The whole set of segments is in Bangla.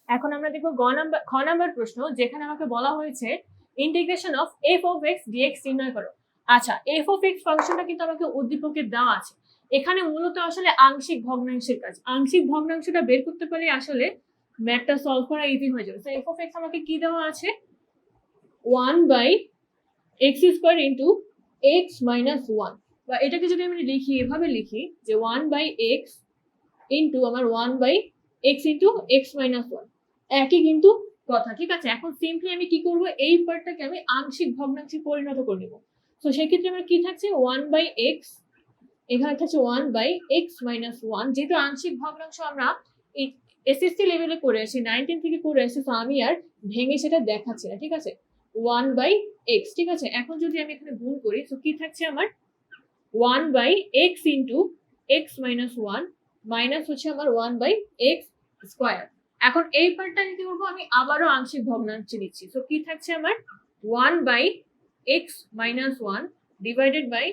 এখন আমরা দেখবো খ নাম্বার প্রশ্ন, যেখানে আমাকে বলা হয়েছে integration of f of x d x নির্ণয় করো। আচ্ছা, এফ অফ এক্স ফাংশনটা কিন্তু আমাকে উদ্দীপকে দেওয়া আছে। এখানে মূলত আসলে আংশিক ভগ্নাংশের কাজ। আংশিক ভগ্নাংশটা বের করতে পারলে আসলে ম্যাথটা সলভ করা ইজি হয়ে যাবে। তো এফ অফ এক্স আমাকে কি দেওয়া আছে, 1/x² ইন্টু এক্স মাইনাস 1, বা এটাকে যদি আমি লিখি এভাবে লিখি যে 1/x ইন্টু আমার 1/x ইন্টু এক্স মাইনাস 1, একই কিন্তু কথা, ঠিক আছে। এখন সিম্পলি আমি কি করব, এই পার্টটাকে আমি আংশিক ভগ্নাংশে পরিণত করে নেব। তো সেক্ষেত্রে আমার কি থাকছে, 1/x, এখানে থাকছে 1/x মাইনাস 1। যেহেতু আংশিক ভগ্নাংশ আমরা এসএসসি লেভেলে করে আসি, 19 থেকে করে আসি, তো আমি আর ভেঙে সেটা দেখাচ্ছি না, ঠিক আছে। 1/x, ঠিক আছে। এখন যদি আমি এখানে গুণ করি, তো কি থাকছে আমার, 1/x into x minus 1 minus হচ্ছে আমার 1/x স্কোয়ার। এখন এই পার্টটাকে কি করবো, আমি আবারও আংশিক ভগ্নাংশে দিচ্ছি। তো কি থাকছে আমার, 1/x minus 1 divided by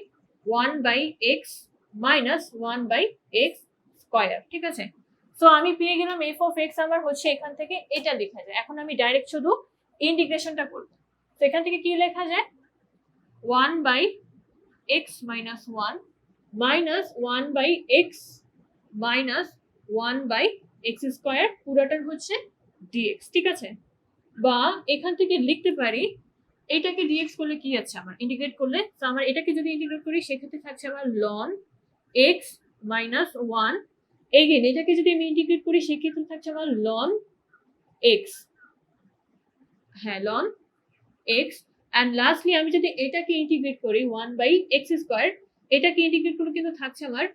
1/x minus 1/x square, ঠিক আছে। তো আমি পেয়ে গেলাম এফ অফ এক্স আমার হচ্ছে এখান থেকে এটা লেখা যায়। এখন আমি ডাইরেক্ট শুধু ইন্টিগ্রেশনটা করবো। তো এখান থেকে কি লেখা যায়, 1/x minus 1 minus 1/x minus 1/x square পুরোটার হচ্ছে ডিএক্স, ঠিক আছে। বা এখান থেকে লিখতে পারি, এটাকে ডিএক্স করলে কি আছে আমার, ইন্টিগ্রেট করলে, তো আমার এটাকে যদি ইন্টিগ্রেট করি সেক্ষেত্রে থাকছে আমার লন এক্স মাইনাস 1, এগেন এটাকে যদি আমি ইন্টিগ্রেট করি সেক্ষেত্রে থাকছে আমার লন এক্স, হ্যাঁ লন এক্স। অ্যান্ড লাস্টলি আমি যদি এটাকে ইন্টিগ্রেট করি 1/x স্কোয়ার, এটাকে ইন্টিগ্রেট করে কিন্তু থাকছে আমার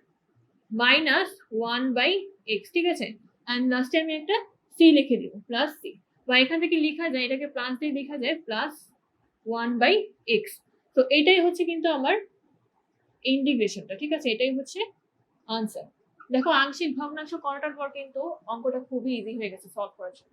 মাইনাস 1/x, ঠিক আছে। অ্যান্ড লাস্টে আমি একটা সি লিখে দিব, প্লাস সি, বা এখান থেকে লেখা যায় এটাকে প্লাস দিয়ে লেখা যায় প্লাস 1/x। তো এটাই হচ্ছে কিন্তু আমার ইন্টিগ্রেশনটা, ঠিক আছে। এটাই হচ্ছে আনসার। দেখো আংশিক ভগ্নাংশ করাটার পর কিন্তু অঙ্কটা খুবই ইজি হয়ে গেছে সলভ করার জন্য।